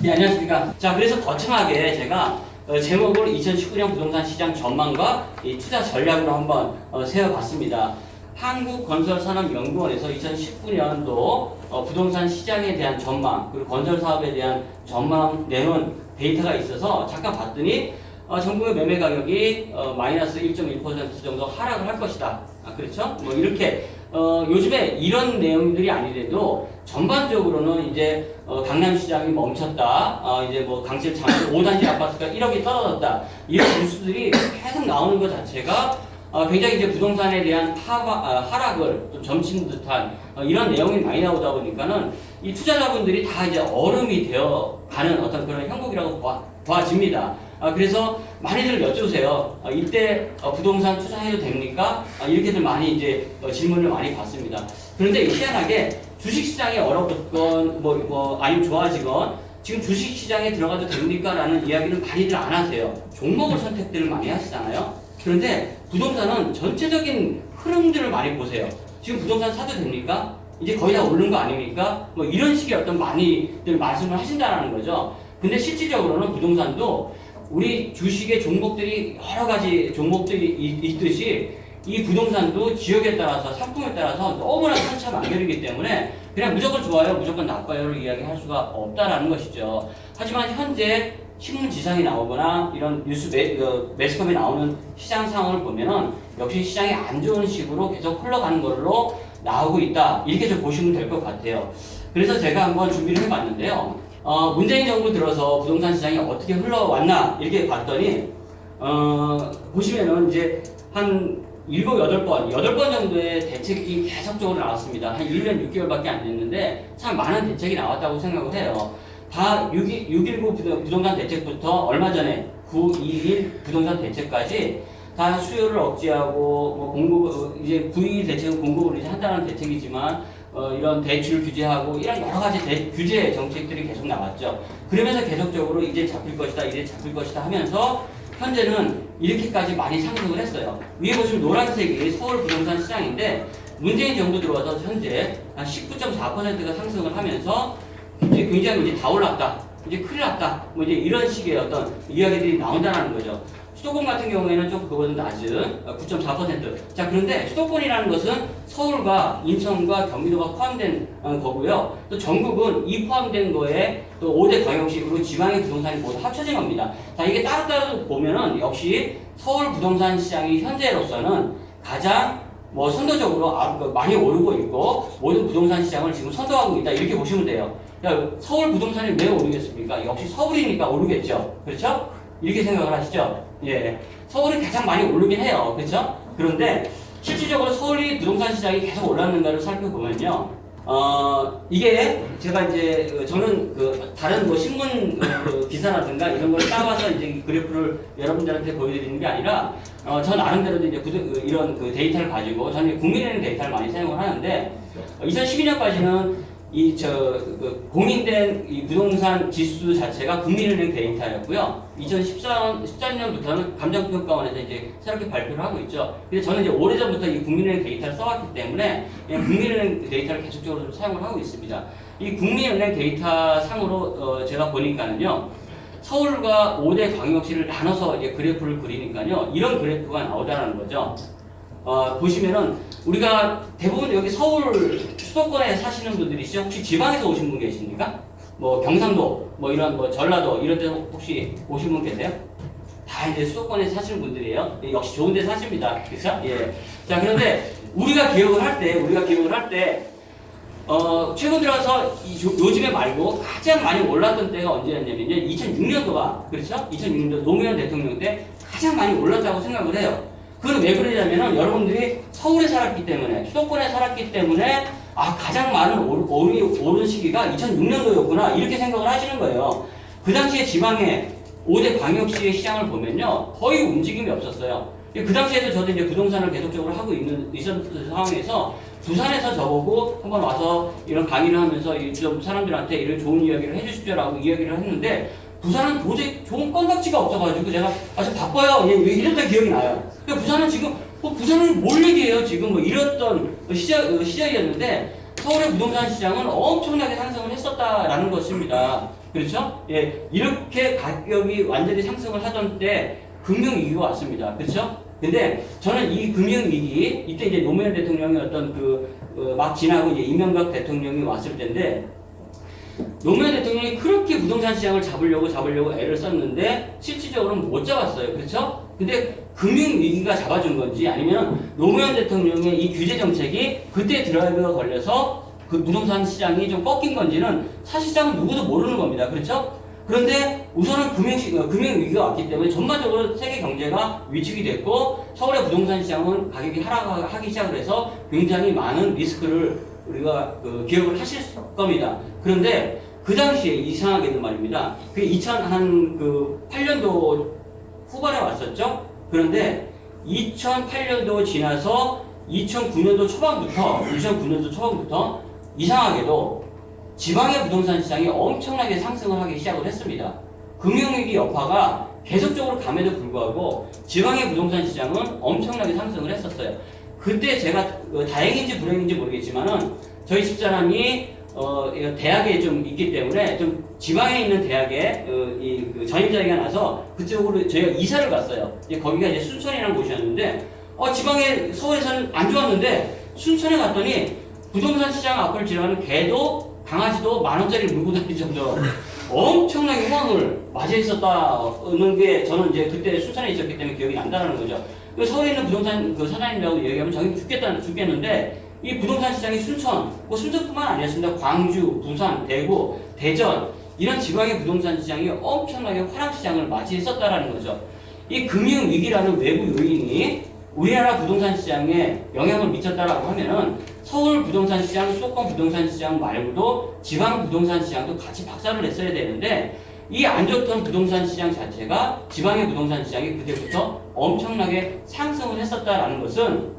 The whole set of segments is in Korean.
네, 안녕하십니까. 자, 그래서 거창하게 제가 제목을 2019년 부동산 시장 전망과 이 투자 전략으로 한번 세워봤습니다. 한국건설산업연구원에서 2019년도 부동산 시장에 대한 전망, 그리고 건설 사업에 대한 전망 내놓은 데이터가 있어서 잠깐 봤더니 전국의 매매 가격이 마이너스 1.1% 정도 하락을 할 것이다. 그렇죠? 뭐 이렇게 요즘에 이런 내용들이 아니래도 전반적으로는 이제 강남시장이 멈췄다. 이제 뭐 강실 장수 5단지 아파트가 1억이 떨어졌다. 이런 뉴스들이 계속 나오는 것 자체가 굉장히 이제 부동산에 대한 하락을 좀 점치는 듯한 이런 내용이 많이 나오다 보니까는 이 투자자분들이 다 이제 얼음이 되어 가는 어떤 그런 형국이라고 보아집니다. 그래서 많이들 여쭈세요. 이때 부동산 투자해도 됩니까? 이렇게들 많이 이제 질문을 많이 받습니다. 그런데 희한하게 주식시장이 얼어붙건 아니면 좋아지건 지금 주식시장에 들어가도 됩니까? 라는 이야기를 많이들 안 하세요. 종목을 선택들을 많이 하시잖아요. 그런데 부동산은 전체적인 흐름들을 많이 보세요. 지금 부동산 사도 됩니까? 이제 거의 다 오른 거 아닙니까? 뭐 이런 식의 어떤 많이들 말씀을 하신다는 거죠. 근데 실질적으로는 부동산도 우리 주식의 종목들이 여러 가지 종목들이 있듯이 이 부동산도 지역에 따라서 상품에 따라서 너무나 천차만별이기 때문에 그냥 무조건 좋아요, 무조건 나빠요를 이야기할 수가 없다라는 것이죠. 하지만 현재 신문 지상이 나오거나 이런 뉴스 매스컴에 나오는 시장 상황을 보면은 역시 시장이 안 좋은 식으로 계속 흘러가는 걸로 나오고 있다. 이렇게 좀 보시면 될 것 같아요. 그래서 제가 한번 준비를 해봤는데요. 문재인 정부 들어서 부동산 시장이 어떻게 흘러왔나 이렇게 봤더니 보시면은 이제 한 7, 8번 정도의 대책이 계속적으로 나왔습니다. 한 1년 6개월밖에 안 됐는데 참 많은 대책이 나왔다고 생각을 해요. 다 6.19 부동산 대책부터 얼마 전에 9.21 부동산 대책까지 다 수요를 억제하고 뭐 공급 이제 9.21 대책은 공급을 이제 한다는 대책이지만 이런 대출 규제하고 이런 여러 가지 규제 정책들이 계속 나왔죠. 그러면서 계속적으로 이제 잡힐 것이다, 이제 잡힐 것이다 하면서 현재는 이렇게까지 많이 상승을 했어요. 위에 보시면 노란색이 서울 부동산 시장인데 문재인 정부 들어와서 현재 한 19.4%가 상승을 하면서 이제 굉장히 이제 다 올랐다, 이제 큰일 났다, 뭐 이제 이런 식의 어떤 이야기들이 나온다는 거죠. 수도권 같은 경우에는 좀 그거보다 낮은 9.4%. 자, 그런데 수도권이라는 것은 서울과 인천과 경기도가 포함된 거고요. 또 전국은 이 포함된 거에 또 5대 광역시 그리고 지방의 부동산이 모두 합쳐진 겁니다. 자, 이게 따로따로 보면은 역시 서울 부동산 시장이 현재로서는 가장 뭐 선도적으로 많이 오르고 있고 모든 부동산 시장을 지금 선도하고 있다 이렇게 보시면 돼요. 서울 부동산이 왜 오르겠습니까? 역시 서울이니까 오르겠죠. 그렇죠? 이렇게 생각을 하시죠? 예. 서울이 가장 많이 오르긴 해요. 그렇죠? 그런데 실질적으로 서울이 부동산 시장이 계속 올랐는가를 살펴보면요. 이게 제가 이제 저는 다른 뭐 신문 기사라든가 이런 걸 따와서 이제 그래프를 여러분들한테 보여드리는 게 아니라 저 나름대로 이제 이런 데이터를 가지고 저는 국민은행 데이터를 많이 사용을 하는데 2012년까지는 공인된 이 부동산 지수 자체가 국민은행 데이터였고요. 2014년부터는 감정평가원에서 이제 새롭게 발표를 하고 있죠. 근데 저는 이제 오래전부터 이 국민은행 데이터를 써왔기 때문에 국민은행 데이터를 계속적으로 좀 사용을 하고 있습니다. 이 국민은행 데이터 상으로 제가 보니까는요. 서울과 5대 광역시를 나눠서 이제 그래프를 그리니까요. 이런 그래프가 나오다는 거죠. 보시면은 우리가 대부분 여기 서울 수도권에 사시는 분들이시죠? 혹시 지방에서 오신 분 계십니까? 뭐 경상도, 뭐 이런 뭐 전라도 이런 데 혹시 오신 분 계세요? 다 이제 수도권에 사시는 분들이에요. 역시 좋은 데 사십니다. 그렇죠? 예. 자, 그런데 우리가 기억을 할 때 최근 들어서 요즘에 말고 가장 많이 올랐던 때가 언제였냐면요. 2006년도가 그렇죠? 2006년도 노무현 대통령 때 가장 많이 올랐다고 생각을 해요. 그건 왜 그러냐면은 여러분들이 서울에 살았기 때문에 수도권에 살았기 때문에 가장 많은 오른 시기가 2006년도였구나 이렇게 생각을 하시는 거예요. 그 당시에 지방의 5대 광역시의 시장을 보면요 거의 움직임이 없었어요. 그 당시에도 저도 이제 부동산을 계속적으로 하고 있었던 상황에서 부산에서 저보고 한번 와서 이런 강의를 하면서 좀 사람들한테 이런 좋은 이야기를 해주십시오라고 이야기를 했는데 부산은 도저히 좋은 건덕지가 없어가지고 제가 좀 바빠요 이랬던 기억이 나요. 근데 부산은 지금 부산은 뭘 얘기해요 지금 뭐 이랬던 시절이었는데 서울의 부동산 시장은 엄청나게 상승을 했었다라는 것입니다. 그렇죠? 예, 이렇게 가격이 완전히 상승을 하던 때 금융위기가 왔습니다. 그렇죠? 근데 저는 이 금융위기, 이때 이제 노무현 대통령이 어떤 막 지나고 이제 이명박 대통령이 왔을 때인데, 노무현 대통령이 그렇게 부동산 시장을 잡으려고 애를 썼는데 실질적으로는 못 잡았어요. 그렇죠? 근데 금융위기가 잡아준 건지 아니면 노무현 대통령의 이 규제 정책이 그때 드라이브가 걸려서 그 부동산 시장이 좀 꺾인 건지는 사실상은 누구도 모르는 겁니다. 그렇죠? 그런데 우선은 금융위기가 왔기 때문에 전반적으로 세계 경제가 위축이 됐고 서울의 부동산 시장은 가격이 하락하기 시작을 해서 굉장히 많은 리스크를 우리가 기억을 하실 겁니다. 그런데 그 당시에 이상하게도 말입니다. 그 2008년도 후반에 왔었죠. 그런데 2008년도 지나서 2009년도 초반부터 이상하게도 지방의 부동산 시장이 엄청나게 상승을 하기 시작을 했습니다. 금융위기 여파가 계속적으로 감에도 불구하고 지방의 부동산 시장은 엄청나게 상승을 했었어요. 그때 제가 다행인지 불행인지 모르겠지만은 저희 집사람이 대학에 좀 있기 때문에 좀 지방에 있는 대학에 전입자리가 나서 그쪽으로 저희가 이사를 갔어요. 거기가 이제 순천이라는 곳이었는데 지방에 서울에서는 안 좋았는데 순천에 갔더니 부동산 시장 앞을 지나가는 개도 강아지도 10,000원짜리 물고 다닐 정도로 엄청나게 호황을 맞이했었다는 게 저는 이제 그때 순천에 있었기 때문에 기억이 난다는 거죠. 서울에 있는 부동산 사장님이라고 얘기하면 저기 죽겠는데 이 부동산 시장이 순천뿐만 아니었습니다. 광주, 부산, 대구, 대전 이런 지방의 부동산 시장이 엄청나게 화랑 시장을 맞이했었다라는 거죠. 이 금융 위기라는 외부 요인이 우리나라 부동산 시장에 영향을 미쳤다라고 하면은 서울 부동산 시장, 수도권 부동산 시장 말고도 지방 부동산 시장도 같이 박살을 냈어야 되는데 이 안 좋던 부동산 시장 자체가 지방의 부동산 시장이 그때부터 엄청나게 상승을 했었다라는 것은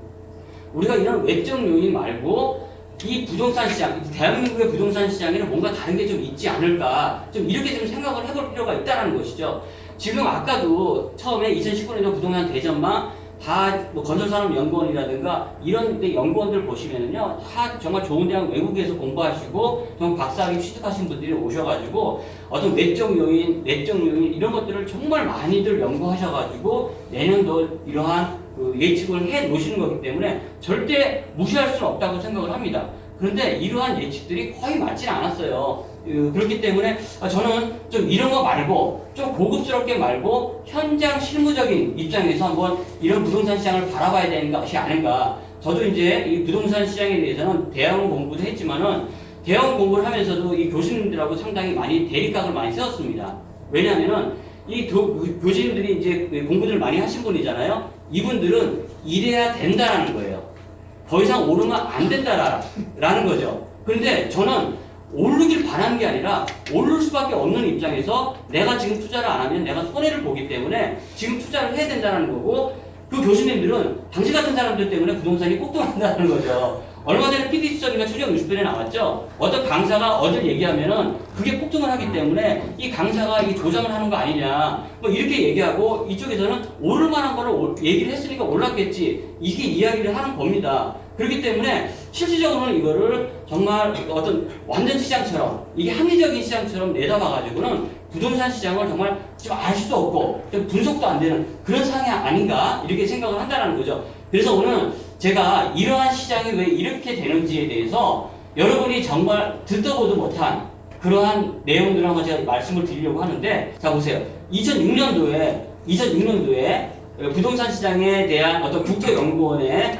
우리가 이런 외적 요인 말고 이 부동산 시장, 대한민국의 부동산 시장에는 뭔가 다른 게 좀 있지 않을까, 좀 이렇게 좀 생각을 해볼 필요가 있다는 것이죠. 지금 아까도 처음에 2019년도 부동산 대전망 다 뭐 건설산업연구원이라든가 이런 데 연구원들 보시면은요, 다 정말 좋은 대학 외국에서 공부하시고 정말 박사학위 취득하신 분들이 오셔가지고 어떤 내적 요인 이런 것들을 정말 많이들 연구하셔가지고 내년도 이러한 예측을 해 놓으시는 거기 때문에 절대 무시할 수는 없다고 생각을 합니다. 그런데 이러한 예측들이 거의 맞지는 않았어요. 그렇기 때문에 저는 좀 이런 거 말고 좀 고급스럽게 말고 현장 실무적인 입장에서 한번 이런 부동산 시장을 바라봐야 되는 것이 아닌가. 저도 이제 이 부동산 시장에 대해서는 대학원 공부도 했지만은 대학원 공부를 하면서도 이 교수님들하고 상당히 많이 대립각을 많이 세웠습니다. 왜냐하면은 이 교수님들이 이제 공부를 많이 하신 분이잖아요. 이분들은 이래야 된다라는 거예요. 더 이상 오르면 안 된다라는 거죠. 그런데 저는 오르길 바라는 게 아니라 오를 수밖에 없는 입장에서 내가 지금 투자를 안 하면 내가 손해를 보기 때문에 지금 투자를 해야 된다는 거고, 그 교수님들은 당신 같은 사람들 때문에 부동산이 꼭동한다는 거죠. 얼마 전에 PD수첩인가 최종 60편에 나왔죠. 어떤 강사가 어딜 얘기하면은 그게 폭등을 하기 때문에 이 강사가 이 조작을 하는 거 아니냐, 뭐 이렇게 얘기하고 이쪽에서는 오를 만한 거를 얘기를 했으니까 올랐겠지, 이게 이야기를 하는 겁니다. 그렇기 때문에 실질적으로는 이거를 정말 어떤 완전 시장처럼, 이게 합리적인 시장처럼 내다봐가지고는 부동산 시장을 정말 좀 알 수도 없고 좀 분석도 안 되는 그런 상황이 아닌가 이렇게 생각을 한다는 거죠. 그래서 오늘 제가 이러한 시장이 왜 이렇게 되는지에 대해서 여러분이 정말 듣도 보도 못한 그러한 내용들을 한번 제가 말씀을 드리려고 하는데, 자 보세요. 2006년도에 부동산 시장에 대한 어떤 국토연구원의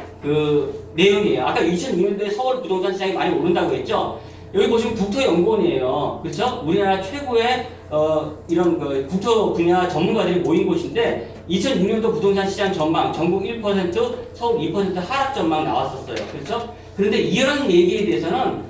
내용이에요. 아까 2006년도에 서울 부동산 시장이 많이 오른다고 했죠. 여기 보시면 국토연구원이에요. 그렇죠? 우리나라 최고의 이런 국토 분야 전문가들이 모인 곳인데 2006년도 부동산 시장 전망 전국 1%, 서울 2% 하락 전망 나왔었어요. 그렇죠? 그런데 이런 얘기에 대해서는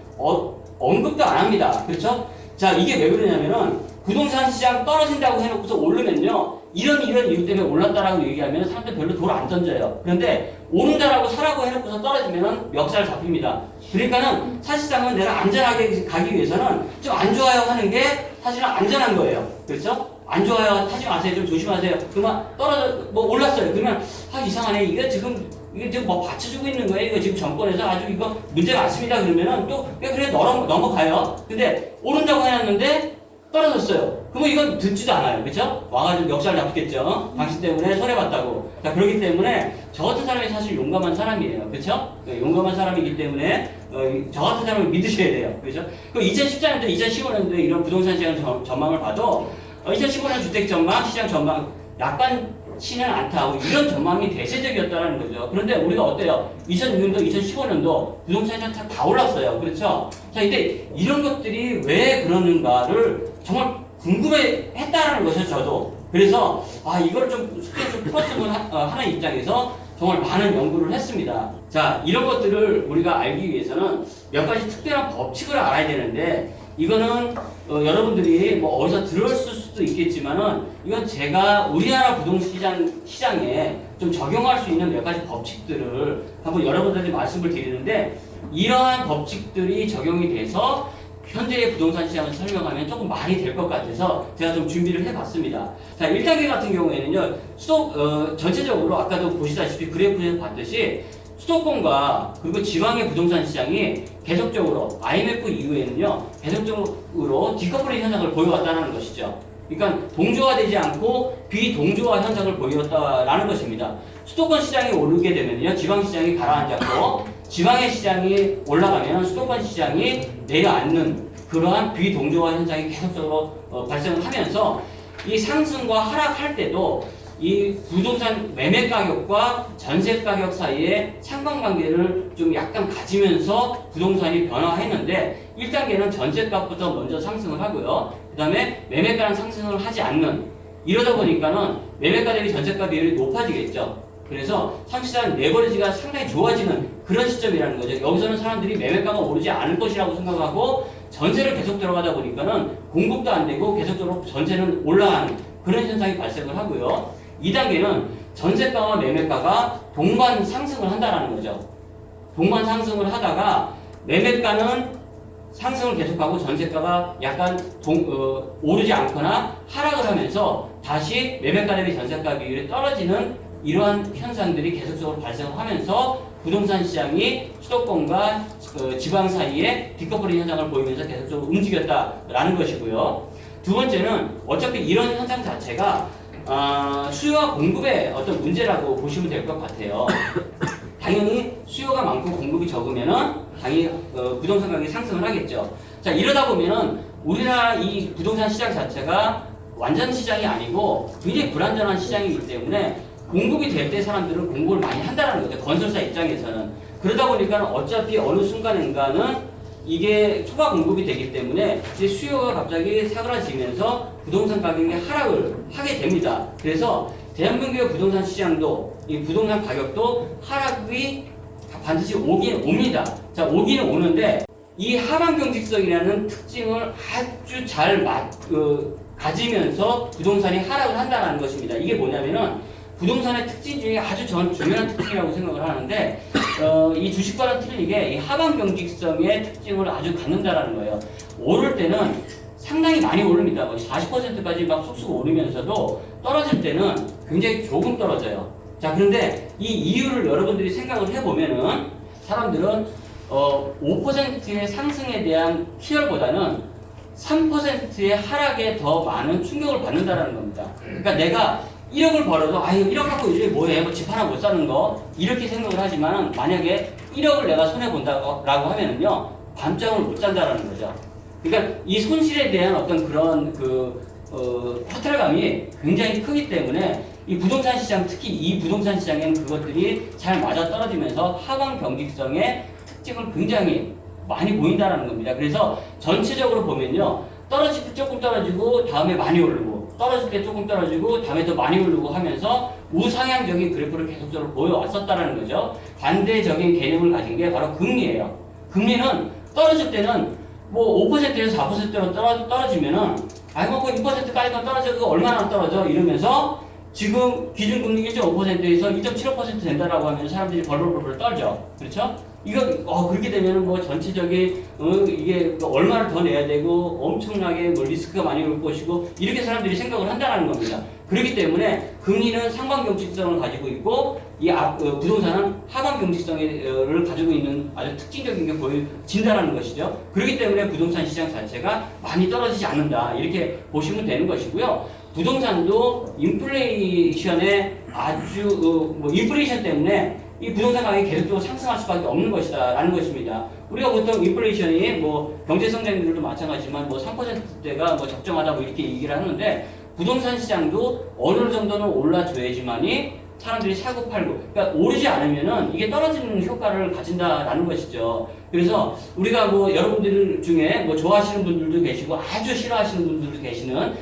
언급도 안 합니다. 그렇죠? 자, 이게 왜 그러냐면은 부동산 시장 떨어진다고 해놓고서 오르면요, 이런 이유 때문에 올랐다라고 얘기하면 사람들 별로 돌 안 던져요. 그런데 오른다라고 사라고 해놓고서 떨어지면은 멱살 잡힙니다. 그러니까는 사실상은 내가 안전하게 가기 위해서는 좀 안 좋아요 하는 게 사실은 안전한 거예요. 그렇죠? 안 좋아요 하지 마세요. 좀 조심하세요. 그러면 올랐어요. 그러면 이상하네. 이게 지금 뭐 받쳐주고 있는 거예요. 이거 지금 정권에서 아주 이거 문제가 많습니다. 그러면은 또 그래 넘어가요. 근데 오른다고 해놨는데 떨어졌어요. 그러면 이건 듣지도 않아요. 그렇죠? 와가지고 역사를 잡겠죠. 당신 때문에 손해봤다고. 자, 그렇기 때문에 저 같은 사람이 사실 용감한 사람이에요. 그렇죠? 용감한 사람이기 때문에 저 같은 사람을 믿으셔야 돼요. 그렇죠? 그럼 2014년도, 2015년도에 이런 부동산 시장 전망을 봐도 2015년 주택 전망, 시장 전망 약간치는 않다. 이런 전망이 대세적이었다는 거죠. 그런데 우리가 어때요? 2006년도, 2015년도 부동산 시장 다 올랐어요. 그렇죠? 자, 근데 이런 것들이 왜 그러는가를 정말 궁금해 했다는 거죠, 저도. 그래서, 이걸 좀 숙제 좀 풀었으면 하는 입장에서 정말 많은 연구를 했습니다. 자, 이런 것들을 우리가 알기 위해서는 몇 가지 특별한 법칙을 알아야 되는데, 이거는 여러분들이 뭐 어디서 들었을 수도 있겠지만은 이건 제가 우리나라 부동시장에 좀 적용할 수 있는 몇 가지 법칙들을 한번 여러분들한테 말씀을 드리는데, 이러한 법칙들이 적용이 돼서 현재의 부동산 시장을 설명하면 조금 많이 될 것 같아서 제가 좀 준비를 해봤습니다. 자, 1단계 같은 경우에는요, 전체적으로 아까도 보시다시피 그래프에서 봤듯이 수도권과 그리고 지방의 부동산 시장이 계속적으로 IMF 이후에는요, 계속적으로 디커플링 현상을 보여왔다는 것이죠. 그러니까 동조화 되지 않고 비동조화 현상을 보였다라는 것입니다. 수도권 시장이 오르게 되면요, 지방 시장이 가라앉았고, 지방의 시장이 올라가면 수도권 시장이 내려앉는 그러한 비동조화 현상이 계속적으로 발생을 하면서 이 상승과 하락할 때도 이 부동산 매매 가격과 전세 가격 사이에 상관관계를 좀 약간 가지면서 부동산이 변화했는데, 1단계는 전세값부터 먼저 상승을 하고요. 그 다음에 매매가는 상승을 하지 않는, 이러다 보니까는 매매가 대비 전세가 비율이 높아지겠죠. 그래서 사실상 레버리지가 상당히 좋아지는 그런 시점이라는 거죠. 여기서는 사람들이 매매가가 오르지 않을 것이라고 생각하고 전세를 계속 들어가다 보니까는 공급도 안 되고 계속적으로 전세는 올라가는 그런 현상이 발생을 하고요. 2단계는 전세가와 매매가가 동반 상승을 한다는 거죠. 동반 상승을 하다가 매매가는 상승을 계속하고 전세가가 약간 오르지 않거나 하락을 하면서 다시 매매가 대비 전세가 비율이 떨어지는 이러한 현상들이 계속적으로 발생을 하면서 부동산 시장이 수도권과 지방 사이에 디커플링 현상을 보이면서 계속적으로 움직였다라는 것이고요. 두 번째는 어차피 이런 현상 자체가 수요와 공급의 어떤 문제라고 보시면 될 것 같아요. 당연히 수요가 많고 공급이 적으면은 당연히 부동산 가격이 상승을 하겠죠. 자, 이러다 보면은 우리나라 이 부동산 시장 자체가 완전 시장이 아니고 굉장히 불안전한 시장이기 때문에 공급이 될 때 사람들은 공급을 많이 한다는 거죠. 건설사 입장에서는. 그러다 보니까 어차피 어느 순간인가는 이게 초과 공급이 되기 때문에 이제 수요가 갑자기 사그라지면서 부동산 가격이 하락을 하게 됩니다. 그래서 대한민국의 부동산 시장도 이 부동산 가격도 하락이 반드시 오긴 옵니다. 자, 오기는 오는데 이 하방 경직성이라는 특징을 아주 잘 가지면서 부동산이 하락을 한다는 것입니다. 이게 뭐냐면은 부동산의 특징 중에 아주 중요한 특징이라고 생각을 하는데, 이 주식과는 틀리게 이 하방 경직성의 특징을 아주 갖는다라는 거예요. 오를 때는 상당히 많이 오릅니다. 40%까지 막 쑥쑥 오르면서도 떨어질 때는 굉장히 조금 떨어져요. 자, 그런데 이 이유를 여러분들이 생각을 해보면은 사람들은 5%의 상승에 대한 희열보다는 3%의 하락에 더 많은 충격을 받는다라는 겁니다. 그러니까 내가 1억을 벌어도 1억 갖고 요즘에 뭐해? 뭐 집 하나 못 사는 거 이렇게 생각을 하지만 만약에 1억을 내가 손해본다고 하면은요, 밤잠을 못 잔다라는 거죠. 그러니까 이 손실에 대한 어떤 그런 허탈감이 굉장히 크기 때문에 이 부동산 시장, 특히 이 부동산 시장에는 그것들이 잘 맞아 떨어지면서 하방 경직성의 특징을 굉장히 많이 보인다라는 겁니다. 그래서 전체적으로 보면요, 떨어질 때 조금 떨어지고 다음에 많이 오르고, 떨어질 때 조금 떨어지고 다음에 더 많이 오르고 하면서 우상향적인 그래프를 계속적으로 보여왔었다는 거죠. 반대적인 개념을 가진 게 바로 금리예요. 금리는 떨어질 때는 뭐 5%에서 4%로 떨어지면은 뭐 2%까지만 떨어져도 얼마나 떨어져 이러면서 지금 기준금리 1.5%에서 2.75% 된다라고 하면 사람들이 벌벌벌 떨죠. 그렇죠? 이거 그렇게 되면은 뭐 전체적인 이게 얼마를 더 내야 되고 엄청나게 뭐 리스크가 많이 올 것이고 이렇게 사람들이 생각을 한다는 겁니다. 그렇기 때문에 금리는 상반경직성을 가지고 있고 부동산은 하방 경직성을 가지고 있는 아주 특징적인 게 보여진다는 것이죠. 그렇기 때문에 부동산 시장 자체가 많이 떨어지지 않는다. 이렇게 보시면 되는 것이고요. 부동산도 인플레이션에 인플레이션 때문에 이 부동산 가격이 계속적으로 상승할 수밖에 없는 것이다라는 것입니다. 우리가 보통 인플레이션이 경제 성장률도 마찬가지지만 3%대가 적정하다 이렇게 얘기를 하는데 부동산 시장도 어느 정도는 올라줘야지만이 사람들이 사고 팔고, 그러니까 오르지 않으면은 이게 떨어지는 효과를 가진다라는 것이죠. 그래서 우리가 여러분들 중에 좋아하시는 분들도 계시고 아주 싫어하시는 분들도 계시는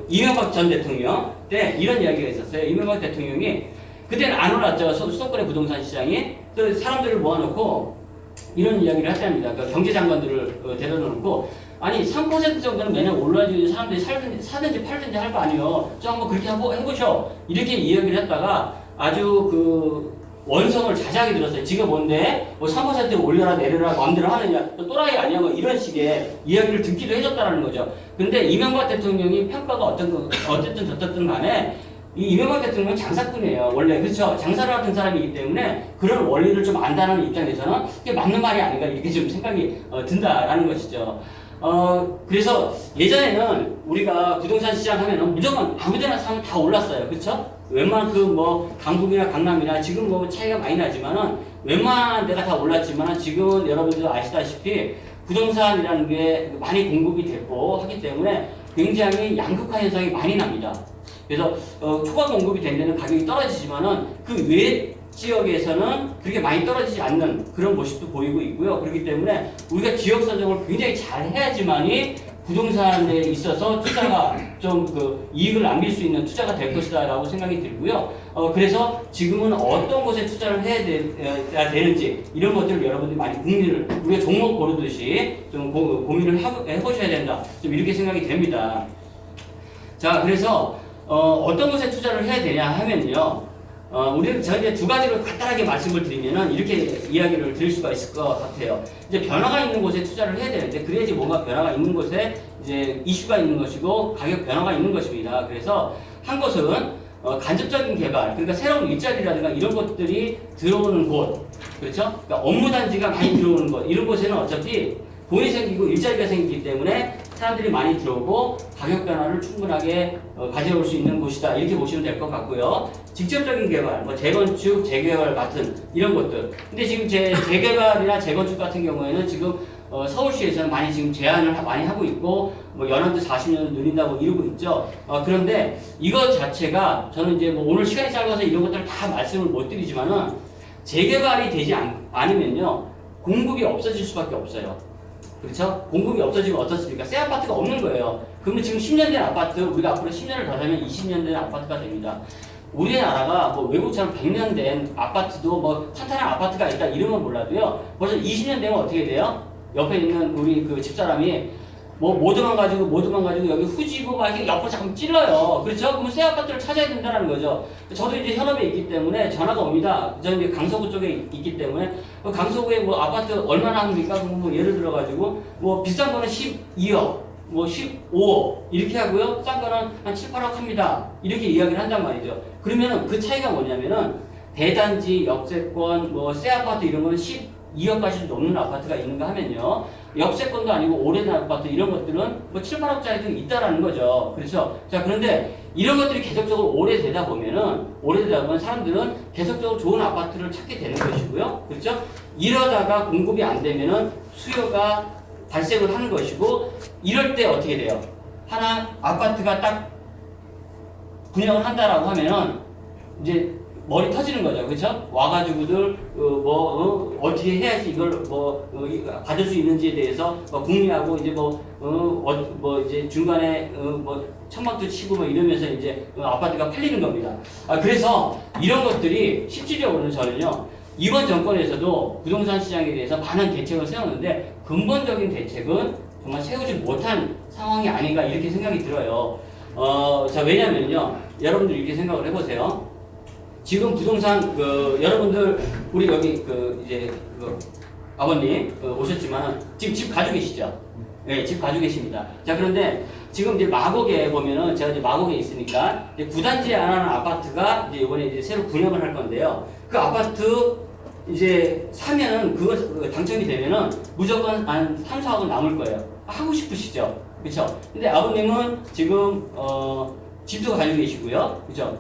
이명박 전 대통령 때 이런 이야기가 있었어요. 이명박 대통령이 그때는 안 올랐죠. 수도권의 부동산 시장이. 그 사람들을 모아놓고 이런 이야기를 했답니다. 경제장관들을 데려다 놓고 아니 3% 정도는 매년 올라야지 사람들이 사든지 팔든지 할 거 아니에요. 저 한번 그렇게 해보셔. 이렇게 이야기를 했다가 아주 원성을 자세하게 들었어요. 지금 뭔데 3% 올려라 내려라 마음대로 하느냐 또라이 아니야 이런 식의 이야기를 듣기도 해줬다는 거죠. 근데 이명박 대통령이 평가가 어쨌든 저쨌든 간에 이 이명박 대통령은 장사꾼이에요. 원래 그렇죠. 장사를 하던 사람이기 때문에 그런 원리를 좀 안다는 입장에서는 이게 맞는 말이 아닌가 이렇게 좀 생각이 든다라는 것이죠. 그래서 예전에는 우리가 부동산 시장 하면은 무조건 아무데나 사면 다 올랐어요. 그렇죠? 웬만한 강북이나 강남이나 지금 차이가 많이 나지만은 웬만한 데가 다 올랐지만은 지금은 여러분들도 아시다시피 부동산이라는 게 많이 공급이 됐고 하기 때문에 굉장히 양극화 현상이 많이 납니다. 그래서 초과 공급이 된 데는 가격이 떨어지지만은 그 외 지역에서는 그렇게 많이 떨어지지 않는 그런 모습도 보이고 있고요. 그렇기 때문에 우리가 지역 선정을 굉장히 잘 해야지만이 부동산에 있어서 투자가 좀 이익을 남길 수 있는 투자가 될 것이다라고 생각이 들고요. 그래서 지금은 어떤 곳에 투자를 해야 되는지 이런 것들을 여러분들이 많이 우리가 종목 고르듯이 좀 고민을 해보셔야 된다. 좀 이렇게 생각이 됩니다. 자, 그래서 어떤 곳에 투자를 해야 되냐 하면요. 우리는 이제 두 가지를 간단하게 말씀을 드리면은 이렇게 이야기를 드릴 수가 있을 것 같아요. 이제 변화가 있는 곳에 투자를 해야 되는데 그래야지 뭔가 변화가 있는 곳에 이제 이슈가 있는 것이고 가격 변화가 있는 것입니다. 그래서 한 곳은 간접적인 개발, 그러니까 새로운 일자리라든가 이런 것들이 들어오는 곳, 그렇죠? 그러니까 업무 단지가 많이 들어오는 곳, 이런 곳에는 어차피 돈이 생기고 일자리가 생기기 때문에 사람들이 많이 들어오고 가격 변화를 충분하게 가져올 수 있는 곳이다. 이렇게 보시면 될 것 같고요. 직접적인 개발, 재건축, 재개발 같은 이런 것들. 근데 지금 재개발이나 재건축 같은 경우에는 지금 서울시에서는 많이 지금 제한을 많이 하고 있고 연한도 40년을 늘린다고 이러고 있죠. 그런데 이것 자체가 저는 이제 오늘 시간이 짧아서 이런 것들을 다 말씀을 못 드리지만은 재개발이 되지 않으면요 공급이 없어질 수밖에 없어요. 그렇죠? 공급이 없어지면 어떻습니까? 새 아파트가 없는 거예요. 그러면 지금 10년 된 아파트, 우리가 앞으로 10년을 더 살면 20년 된 아파트가 됩니다. 우리나라가 외국처럼 100년 된 아파트도 탄탄한 아파트가 있다 이러면 몰라도요. 벌써 20년 되면 어떻게 돼요? 옆에 있는 우리 집사람이 모드만 가지고 여기 후지고 이렇게 옆으로 자꾸 찔러요. 그렇죠? 그러면 새 아파트를 찾아야 된다는 거죠. 저도 이제 현업에 있기 때문에 전화가 옵니다. 저는 이제 강서구 쪽에 있기 때문에 강서구에 아파트 얼마나 합니까? 그럼 예를 들어가지고 비싼 거는 12억, 15억 이렇게 하고요. 싼 거는 한 7, 8억 합니다. 이렇게 이야기를 한단 말이죠. 그러면은 그 차이가 뭐냐면은 대단지, 역세권, 새 아파트 이런 거는 12억까지 넘는 아파트가 있는가 하면요. 역세권도 아니고 오래된 아파트 이런 것들은 7, 8억짜리도 있다라는 거죠. 그렇죠? 자, 그런데 이런 것들이 계속적으로 오래되다 보면 사람들은 계속적으로 좋은 아파트를 찾게 되는 것이고요. 그렇죠? 이러다가 공급이 안 되면은 수요가 발생을 하는 것이고 이럴 때 어떻게 돼요? 하나 아파트가 딱 분양을 한다라고 하면은 이제 머리 터지는 거죠. 그렇죠? 와가지고들 어떻게 해야지 이걸 받을 수 있는지에 대해서 궁리하고 이제 이제 중간에 천막도 치고 이러면서 이제 아파트가 팔리는 겁니다. 그래서 이런 것들이 실질적으로는 저는요 이번 정권에서도 부동산 시장에 대해서 많은 대책을 세웠는데 근본적인 대책은 정말 세우지 못한 상황이 아닌가 이렇게 생각이 들어요. 자, 왜냐면요 여러분들 이렇게 생각을 해보세요. 지금 부동산 여러분들 우리 여기 이제 아버님 오셨지만 지금 집 가지고 계시죠? 예, 집 가지고 계십니다. 자, 그런데 지금 이제 마곡에 보면은 제가 이제 마곡에 있으니까 이제 9단지에 하는 아파트가 이제 이번에 이제 새로 분양을 할 건데요. 그 아파트 이제 사면은 그거 당첨이 되면은 무조건 한 3, 4억은 남을 거예요. 하고 싶으시죠? 그렇죠? 근데 아버님은 지금 집도 가지고 계시고요. 그렇죠?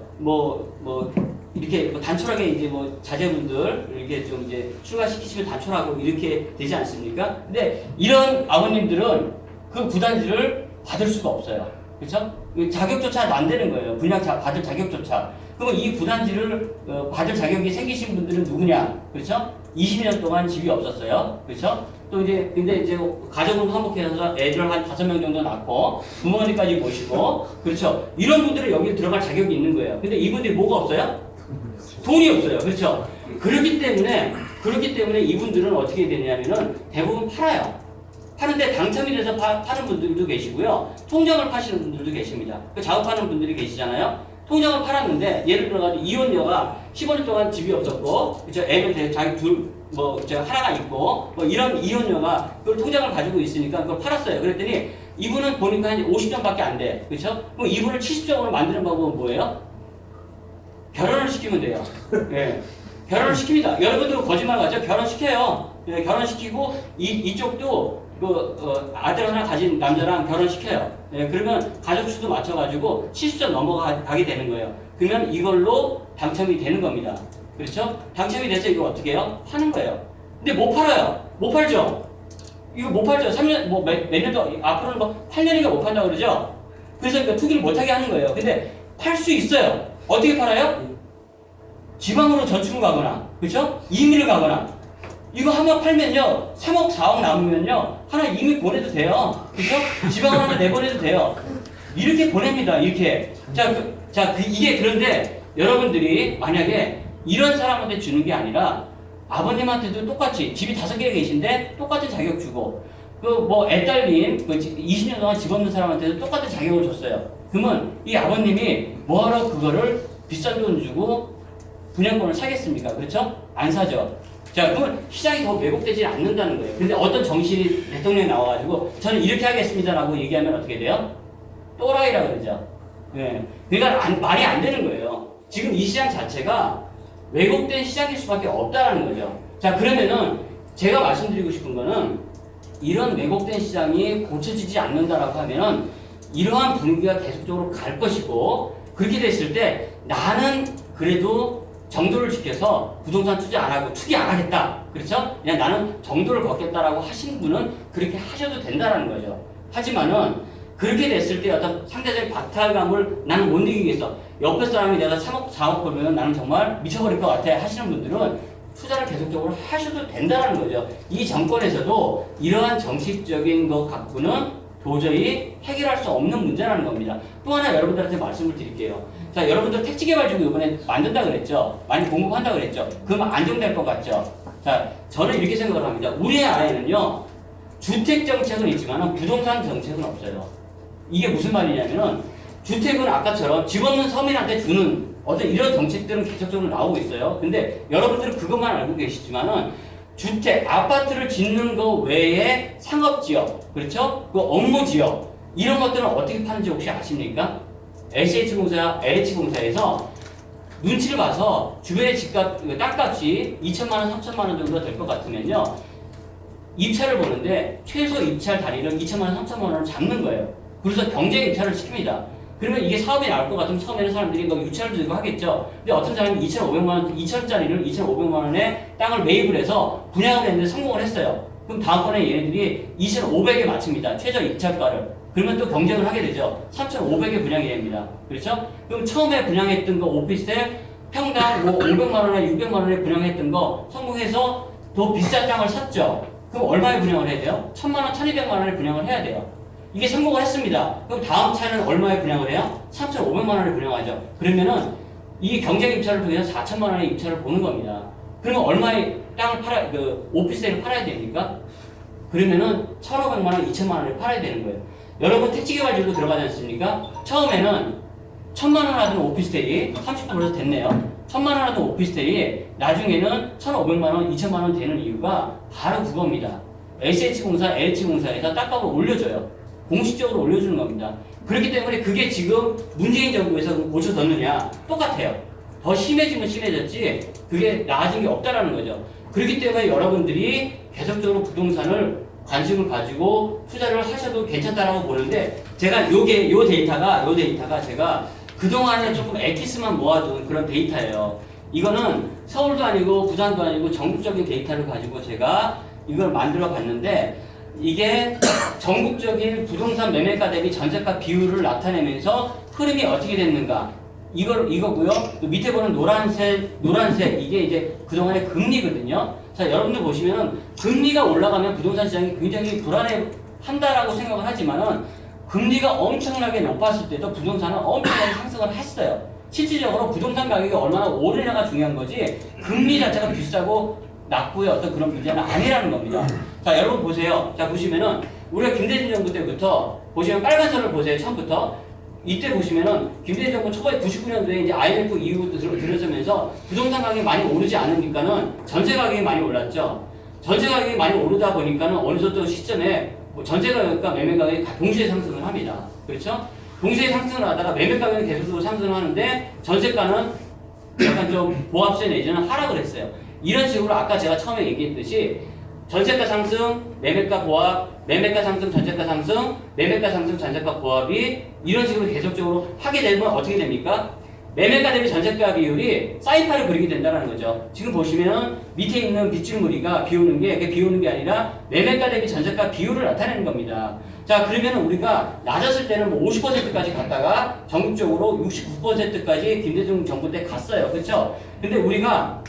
이렇게 뭐 단촐하게 이제 뭐 자제분들 이렇게 좀 이제 출가시키시면 단촐하고 이렇게 되지 않습니까? 근데 이런 아버님들은 그 구단지를 받을 수가 없어요. 그렇죠? 자격조차 안 되는 거예요. 분양 받을 자격조차. 그러면 이 구단지를 받을 자격이 생기신 분들은 누구냐? 그렇죠? 20년 동안 집이 없었어요. 그렇죠? 또 이제 근데 이제 가정을 화목해서 애들 한 5명 정도 낳고 부모님까지 모시고 그렇죠? 이런 분들은 여기 들어갈 자격이 있는 거예요. 근데 이분들이 뭐가 없어요? 돈이 없어요. 그렇죠? 그렇기 때문에 이분들은 어떻게 되냐면은 대부분 팔아요. 파는데 당첨이 돼서 파는 분들도 계시고요. 통장을 파시는 분들도 계십니다. 작업하는 분들이 계시잖아요. 통장을 팔았는데 예를 들어가지고 이혼녀가 15년 동안 집이 없었고, 그렇죠? 애들 자기 하나가 있고, 뭐 이런 이혼녀가 그걸 통장을 가지고 있으니까 그걸 팔았어요. 그랬더니 이분은 보니까 한 50점밖에 안 돼. 그렇죠? 그럼 이분을 70점으로 만드는 방법은 뭐예요? 결혼을 시키면 돼요. 예. 결혼을 시킵니다. 여러분들 거짓말 같죠? 결혼시켜요. 예, 결혼시키고 이쪽도 아들 하나 가진 남자랑 결혼시켜요. 예, 그러면 가족수도 맞춰가지고 70점 넘어가게 되는 거예요. 그러면 이걸로 당첨이 되는 겁니다. 그렇죠? 당첨이 돼서 이거 어떻게 해요? 파는 거예요. 근데 못 팔아요. 못 팔죠? 이거 못 팔죠? 3년, 몇 년도, 앞으로는 8년인가 못 판다고 그러죠? 그래서 투기를 못하게 하는 거예요. 근데 팔 수 있어요. 어떻게 팔아요? 지방으로 전출을 가거나, 그렇죠? 이민을 가거나. 이거 하나 팔면요, 3억, 4억 남으면요, 하나 이미 보내도 돼요. 그렇죠? 지방으로 하나 내보내도 돼요. 이렇게 보냅니다. 이렇게. 이게 그런데 여러분들이 만약에 이런 사람한테 주는 게 아니라 아버님한테도 똑같이 집이 5개 계신데 똑같은 자격 주고 애 딸린 20년 동안 집 없는 사람한테도 똑같은 자격을 줬어요. 그러면 이 아버님이 뭐하러 그거를 비싼 돈 주고 분양권을 사겠습니까? 그렇죠? 안 사죠. 자, 그러면 시장이 더 왜곡되지 않는다는 거예요. 근데 어떤 정신이 대통령이 나와가지고 저는 이렇게 하겠습니다라고 얘기하면 어떻게 돼요? 또라이라고 그러죠. 네. 그러니까 말이 안 되는 거예요. 지금 이 시장 자체가 왜곡된 시장일 수밖에 없다는 거죠. 자, 그러면은 제가 말씀드리고 싶은 거는 이런 왜곡된 시장이 고쳐지지 않는다라고 하면은 이러한 분위기가 계속적으로 갈 것이고 그렇게 됐을 때 나는 그래도 정도를 지켜서 부동산 투자 안 하고 투기 안 하겠다. 그렇죠? 그냥 나는 정도를 걷겠다라고 하신 분은 그렇게 하셔도 된다라는 거죠. 하지만은 그렇게 됐을 때 어떤 상대적인 박탈감을 나는 못 이기겠어. 옆에 사람이 내가 3억, 4억 벌면 나는 정말 미쳐버릴 것 같아 하시는 분들은 투자를 계속적으로 하셔도 된다는 거죠. 이 정권에서도 이러한 정치적인 것 갖고는 도저히 해결할 수 없는 문제라는 겁니다. 또 하나 여러분들한테 말씀을 드릴게요. 자, 여러분들 택지개발지구 이번에 만든다 그랬죠? 많이 공급한다 그랬죠? 그러면 안정될 것 같죠? 자, 저는 이렇게 생각을 합니다. 우리의 아이는요, 주택 정책은 있지만 부동산 정책은 없어요. 이게 무슨 말이냐면은, 주택은 아까처럼 집 없는 서민한테 주는 어떤 이런 정책들은 계속적으로 나오고 있어요. 근데 여러분들은 그것만 알고 계시지만은, 주택, 아파트를 짓는 거 외에 상업지역, 그렇죠? 그 업무지역, 이런 것들은 어떻게 파는지 혹시 아십니까? LH공사, LH공사에서 눈치를 봐서 주변의 집값, 땅값이 2천만 원, 3천만 원 정도 될 것 같으면요. 입찰을 보는데 최소 입찰 단위를 2천만 원, 3천만 원을 잡는 거예요. 그래서 경쟁 입찰을 시킵니다. 그러면 이게 사업이 나올 것 같으면 처음에는 사람들이 막 유찰을 들고 하겠죠. 근데 어떤 사람이 2,500만 원, 2천짜리를 2,500만 원에 땅을 매입을 해서 분양을 했는데 성공을 했어요. 그럼 다음번에 얘네들이 2,500에 맞춥니다. 최저 입찰가를. 그러면 또 경쟁을 하게 되죠. 3,500에 분양이 됩니다. 그렇죠? 그럼 처음에 분양했던 거 오피스텔 평당 500만 원에 600만 원에 분양했던 거 성공해서 더 비싼 땅을 샀죠. 그럼 얼마에 분양을 해야 돼요? 1,000만 원, 1,200만 원에 분양을 해야 돼요. 이게 성공을 했습니다. 그럼 다음 차는 얼마에 분양을 해요? 3,500만 원에 분양하죠. 그러면은 이 경쟁 입찰을 통해서 4천만 원의 입찰을 보는 겁니다. 그러면 얼마에 땅을 오피스텔을 팔아야 됩니까? 그러면은 1,500만 원, 2천만 원에 팔아야 되는 거예요. 여러분 택지개발지도 들어가지 않습니까? 처음에는 1,000만 원 하던 오피스텔이 30%에서 됐네요. 1,000만 원 하던 오피스텔이 나중에는 1,500만 원, 2천만 원 되는 이유가 바로 그겁니다. SH공사, LH공사에서 땅값을 올려줘요. 공식적으로 올려주는 겁니다. 그렇기 때문에 그게 지금 문재인 정부에서 고쳐졌느냐? 똑같아요. 더 심해지면 심해졌지 그게 나아진 게 없다라는 거죠. 그렇기 때문에 여러분들이 계속적으로 부동산을 관심을 가지고 투자를 하셔도 괜찮다라고 보는데 제가 요 데이터가 제가 그동안에 조금 엑기스만 모아둔 그런 데이터예요. 이거는 서울도 아니고 부산도 아니고 전국적인 데이터를 가지고 제가 이걸 만들어 봤는데 이게 전국적인 부동산 매매가 대비 전세가 비율을 나타내면서 흐름이 어떻게 됐는가 이거고요. 또 밑에 보는 노란색 이게 이제 그동안의 금리거든요. 자, 여러분들 보시면은 금리가 올라가면 부동산 시장이 굉장히 불안해한다라고 생각을 하지만은 금리가 엄청나게 높았을 때도 부동산은 엄청나게 상승을 했어요. 실질적으로 부동산 가격이 얼마나 오르냐가 중요한 거지 금리 자체가 비싸고 낮고의 어떤 그런 문제는 아니라는 겁니다. 자, 여러분 보세요. 자, 보시면은 우리가 김대중 정부 때부터 보시면 빨간 선을 보세요. 처음부터 이때 보시면은 김대중 정부 초반에 99년도에 이제 IMF 이후 들어서면서 부동산 가격이 많이 오르지 않으니까는 전세 가격이 많이 올랐죠. 전세 가격이 많이 오르다 보니까는 어느 정도 시점에 전세 가격과 매매 가격이 동시에 상승을 합니다. 그렇죠? 동시에 상승을 하다가 매매 가격이 계속적으로 상승을 하는데 전세가는 약간 좀 보합세 내지는 하락을 했어요. 이런 식으로 아까 제가 처음에 얘기했듯이 전세가 상승, 매매가 보합, 매매가 상승, 전세가 상승, 매매가 상승, 전세가 보합이 이런 식으로 계속적으로 하게 되면 어떻게 됩니까? 매매가 대비 전세가 비율이 사인파를 그리게 된다는 거죠. 지금 보시면 밑에 있는 빗줄무늬가 비오는 게 아니라 매매가 대비 전세가 비율을 나타내는 겁니다. 자, 그러면 우리가 낮았을 때는 뭐 50%까지 갔다가 전국적으로 69%까지 김대중 정부 때 갔어요. 그렇죠? 근데 우리가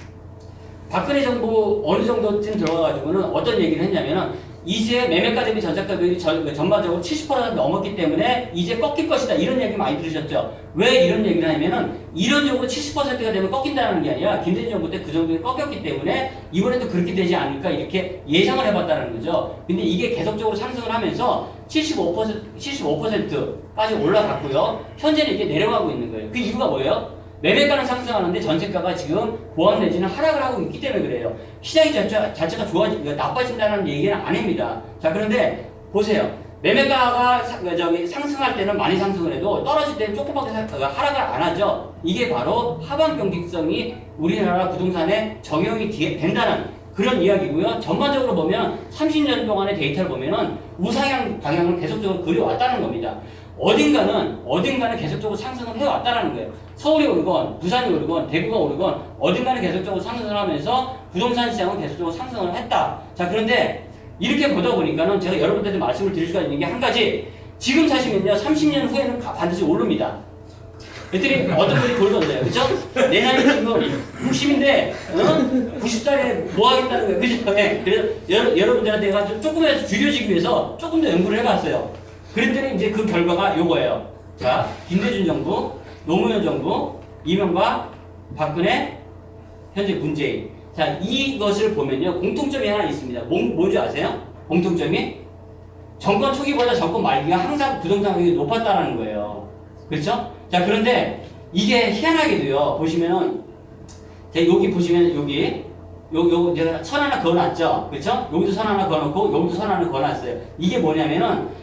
박근혜 정부 어느 정도쯤 들어가가지고는 어떤 얘기를 했냐면은 이제 매매가 대비 전세가 비율이 전반적으로 70% 넘었기 때문에 이제 꺾일 것이다. 이런 얘기 많이 들으셨죠? 왜 이런 얘기를 하냐면은 이론적으로 70%가 되면 꺾인다는 게 아니라 김대중 정부 때 그 정도에 꺾였기 때문에 이번에도 그렇게 되지 않을까 이렇게 예상을 해봤다는 거죠. 근데 이게 계속적으로 상승을 하면서 75%까지 올라갔고요. 현재는 이게 내려가고 있는 거예요. 그 이유가 뭐예요? 매매가는 상승하는데 전세가가 지금 보합 내지는 하락을 하고 있기 때문에 그래요. 시장이 자체가 나빠진다는 얘기는 아닙니다. 자, 그런데 보세요. 매매가가 상승할 때는 많이 상승을 해도 떨어질 때는 조금밖에 하락을 안 하죠. 이게 바로 하방 경직성이 우리나라 부동산에 적용이 된다는 그런 이야기고요. 전반적으로 보면 30년 동안의 데이터를 보면은 우상향 방향을 계속적으로 그려왔다는 겁니다. 어딘가는 계속적으로 상승을 해왔다는 거예요. 서울이 오르건, 부산이 오르건, 대구가 오르건, 어딘가는 계속적으로 상승을 하면서 부동산 시장은 계속적으로 상승을 했다. 자, 그런데 이렇게 보다 보니까는 제가 여러분들한테 말씀을 드릴 수가 있는 게 한 가지. 지금 사시면요, 30년 후에는 반드시 오릅니다. 그랬더니 어떤 분이 돌던데요. 그죠? 내 나이 지금 60인데, 90살에 뭐 하겠다는 거예요. 그죠? 네. 그래서 여러분들한테 내가 조금이라도 줄여지기 위해서 조금 더 연구를 해봤어요. 그랬더니 이제 그 결과가 요거예요. 자, 김대중 정부, 노무현 정부, 이명박, 박근혜, 현재 문재인. 자, 이것을 보면요, 공통점이 하나 있습니다. 뭔지 아세요? 공통점이? 정권 초기보다 정권 말기가 항상 부동산 가격이 높았다는 거예요. 그렇죠? 자, 그런데 이게 희한하게도요, 보시면은, 여기 보시면 요거 제가 선 하나 그어놨죠? 그렇죠? 여기도 선 하나 그어놓고, 여기도 선 하나 그어놨어요. 이게 뭐냐면은,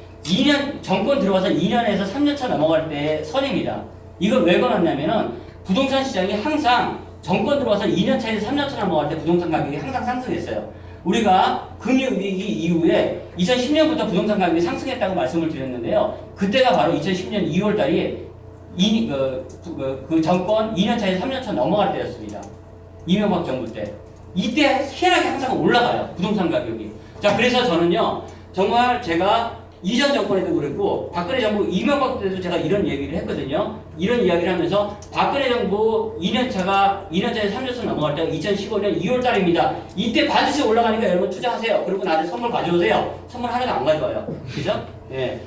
정권 들어와서 2년에서 3년 차 넘어갈 때 선입니다. 이걸 왜 그러냐면은 부동산 시장이 항상 정권 들어와서 2년 차에서 3년 차 넘어갈 때 부동산 가격이 항상 상승했어요. 우리가 금융위기 이후에 2010년부터 부동산 가격이 상승했다고 말씀을 드렸는데요. 그때가 바로 2010년 2월 달이 그 정권 2년 차에서 3년 차 넘어갈 때였습니다. 이명박 정부 때. 이때 희한하게 항상 올라가요. 부동산 가격이. 자, 그래서 저는요, 정말 제가 이전 정권에도 그랬고 박근혜 정부 이명박 때도 제가 이런 얘기를 했거든요. 이런 이야기를 하면서 박근혜 정부 2년차에서 3년차 넘어갈 때가 2015년 2월 달입니다. 이때 반드시 올라가니까 여러분 투자하세요. 그리고 나한테 선물 가져오세요. 선물 하나도 안 가져와요. 그죠? 예.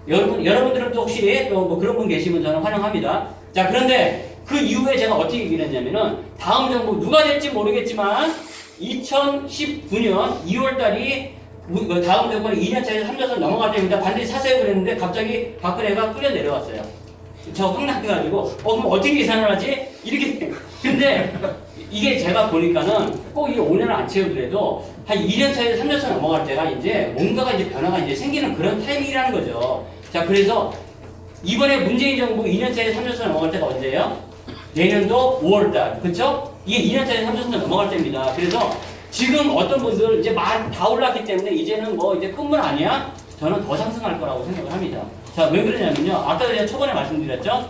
여러분들은 또 혹시 또 뭐 그런 분 계시면 저는 환영합니다. 자, 그런데 그 이후에 제가 어떻게 얘기를 했냐면은 다음 정부 누가 될지 모르겠지만 2019년 2월 달이 다음 정권이 2년차에서 3년차 넘어갈 때입니다. 반드시 사세요 그랬는데 갑자기 박근혜가 끌려 내려왔어요. 저 황당해가지고 그럼 어떻게 계산을 하지? 이렇게 근데 이게 제가 보니까는 꼭 이 5년을 안 채우더라도 한 2년 차에서 3년 차 넘어갈 때가 이제 뭔가가 이제 변화가 이제 생기는 그런 타이밍이라는 거죠. 자, 그래서 이번에 문재인 정부 2년 차에 3년 차 넘어갈 때가 언제예요? 내년도 5월달, 그쵸? 이게 2년 차에 3년 차 넘어갈 때입니다. 그래서 지금 어떤 분들 이제 말 다 올랐기 때문에 이제는 뭐 이제 끝물 아니야? 저는 더 상승할 거라고 생각을 합니다. 자, 왜 그러냐면요. 아까 제가 초반에 말씀드렸죠?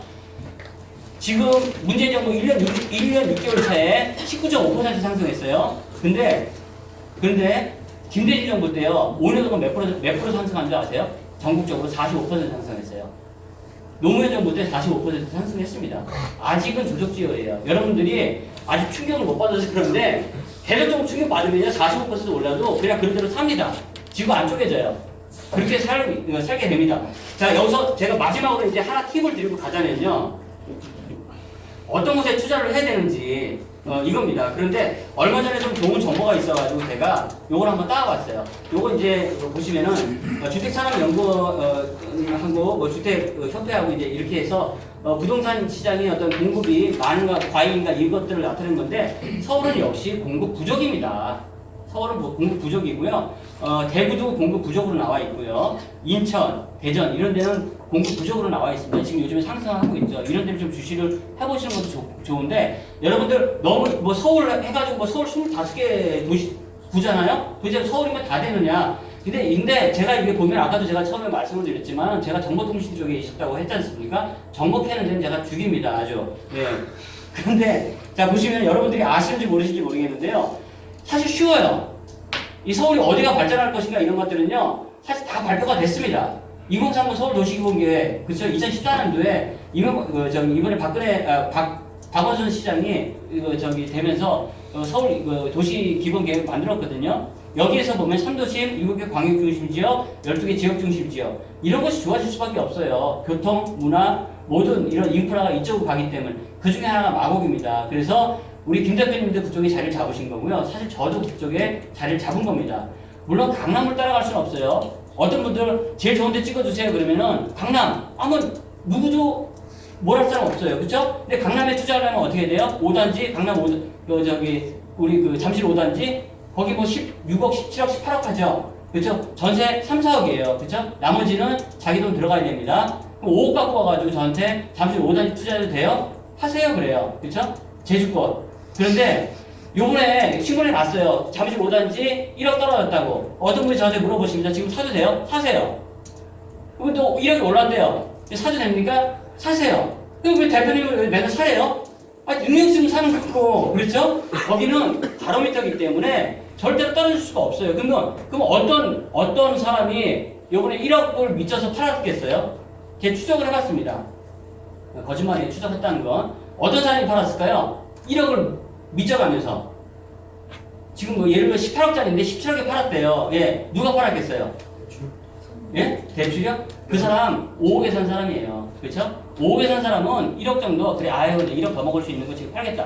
지금 문재인 정부 1년 6개월 차에 19.5% 상승했어요. 근데 김대중 정부 때요. 5년 동안 몇 프로 상승한 줄 아세요? 전국적으로 45% 상승했어요. 노무현 정부 때 45% 상승했습니다. 아직은 조적지열이에요. 여러분들이 아직 충격을 못 받아서 그런데 대략적으로 충격 받으면 45% 올라도 그냥 그대로 삽니다. 지구 안 쪼개져요. 그렇게 살게 됩니다. 자, 여기서 제가 마지막으로 이제 하나 팁을 드리고 가자면요. 어떤 곳에 투자를 해야 되는지 이겁니다. 그런데 얼마 전에 좀 좋은 정보가 있어가지고 제가 요걸 한번 따와봤어요. 요거 이제 보시면은 주택산업연구원하고 뭐 주택협회하고 이제 이렇게 해서 부동산 시장의 어떤 공급이 많은가 과잉인가 이것들을 나타낸 건데 서울은 역시 공급 부족입니다. 서울은 공급 부족이고요. 대구도 공급 부족으로 나와 있고요. 인천, 대전 이런 데는 공급 부족으로 나와 있습니다. 지금 요즘에 상승하고 있죠. 이런 데를 좀 주시를 해보시는 것도 좋은데 여러분들 너무 뭐 서울 해가지고 뭐 서울 25개 도시 구잖아요? 도대체 서울이면 다 되느냐? 근데 제가 이게 보면 아까도 제가 처음에 말씀을 드렸지만 제가 정보통신 쪽에 있었다고 했지 않습니까? 정보 캐는 데는 제가 죽입니다. 아주. 예. 그런데 자 보시면 여러분들이 아시는지 모르실지 모르겠는데요. 사실 쉬워요. 이 서울이 어디가 발전할 것인가 이런 것들은요. 사실 다 발표가 됐습니다. 2030 서울도시기본계획, 그쵸? 2014년도에 이번에 박원순 시장이 되면서 서울 도시기본계획 만들었거든요. 여기에서 보면 3도심, 7개 광역중심지역, 12개 지역중심지역 이런 것이 좋아질 수밖에 없어요. 교통, 문화, 모든 이런 인프라가 이쪽으로 가기 때문에 그 중에 하나가 마곡입니다. 그래서 우리 김 대표님도 그쪽에 자리를 잡으신 거고요. 사실 저도 그쪽에 자리를 잡은 겁니다. 물론 강남을 따라갈 수는 없어요. 어떤 분들 제일 좋은 데 찍어주세요 그러면은 강남 누구도 뭘 할 사람 없어요. 그쵸? 근데 강남에 투자하려면 어떻게 돼요? 5단지 강남 우리 잠실 5단지 거기 뭐 16억 17억 18억 하죠. 그쵸? 전세 3, 4억이에요. 그쵸? 나머지는 자기 돈 들어가야 됩니다. 그럼 5억 갖고 와가지고 저한테 잠실 5단지 투자해도 돼요? 하세요 그래요. 그쵸? 제주권. 그런데 요번에 신문에 났어요. 잠실 5단지 1억 떨어졌다고. 어떤 분이 저한테 물어보십니다. 지금 사도 돼요? 사세요. 그럼 또 1억이 올랐대요. 사도 됩니까? 사세요. 그럼 왜 대표님은 왜 맨날 사래요? 능력 있으면 사는 거고. 그렇죠? 거기는 바로미터이기 때문에 절대로 떨어질 수가 없어요. 그럼 어떤 사람이 요번에 1억을 미쳐서 팔았겠어요? 제가 추적을 해봤습니다. 거짓말이에요. 추적했다는 건. 어떤 사람이 팔았을까요? 1억을 미쳐가면서 지금 뭐 예를 들어 18억짜리인데 17억에 팔았대요. 예, 누가 팔았겠어요? 예? 대출이요? 그 사람 5억에 산 사람이에요. 그렇죠? 5억에 산 사람은 1억 정도 그래 아유 근데 1억 더 먹을 수 있는 거 지금 팔겠다.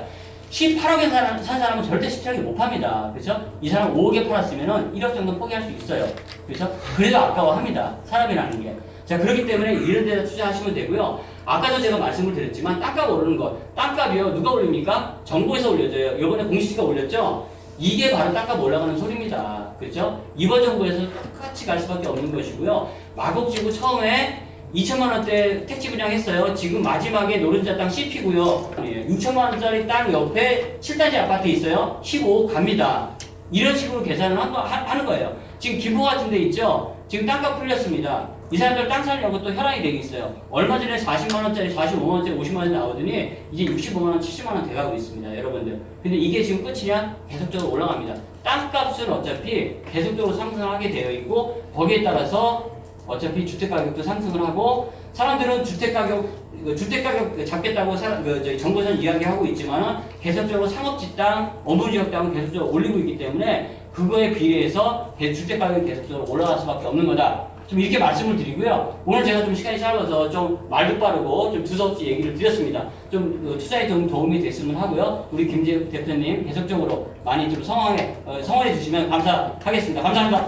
18억에 산 사람은 절대 17억에 못 팝니다. 그렇죠? 이 사람 5억에 팔았으면은 1억 정도 포기할 수 있어요. 그렇죠? 그래도 아까워합니다. 사람이라는 게. 자, 그렇기 때문에 이런 데다 투자하시면 되고요. 아까도 제가 말씀을 드렸지만 땅값 오르는 것. 땅값이요. 누가 올립니까? 정부에서 올려줘요. 이번에 공시지가 올렸죠? 이게 바로 땅값 올라가는 소리입니다. 그렇죠? 이번 정부에서 똑같이 갈 수밖에 없는 것이고요. 마곡지구 처음에 2천만 원대 택지 분양했어요. 지금 마지막에 노른자 땅 CP고요. 6천만 원짜리 땅 옆에 7단지 아파트 있어요. 15억 갑니다. 이런 식으로 계산을 하는 거예요. 지금 김포 같은 데 있죠? 지금 땅값 풀렸습니다. 이 사람들 땅 살려고 또 혈안이 되게 있어요. 얼마 전에 40만 원짜리, 45만 원짜리, 50만 원짜리 나오더니 이제 65만 원, 70만 원 돼가고 있습니다. 여러분들. 근데 이게 지금 끝이냐? 계속적으로 올라갑니다. 땅값은 어차피 계속적으로 상승하게 되어 있고 거기에 따라서 어차피 주택가격도 상승을 하고 사람들은 주택가격 잡겠다고 정부에서는 이야기하고 있지만 계속적으로 상업지 땅, 어부지역 땅은 계속적으로 올리고 있기 때문에 그거에 비례해서 주택가격이 계속적으로 올라갈 수밖에 없는 거다. 좀 이렇게 말씀을 드리고요. 오늘 제가 좀 시간이 짧아서 좀 말도 빠르고 좀 두서없이 얘기를 드렸습니다. 좀 투자에 좀 도움이 됐으면 하고요. 우리 김재욱 대표님 계속적으로 많이 좀 성원해 주시면 감사하겠습니다. 감사합니다.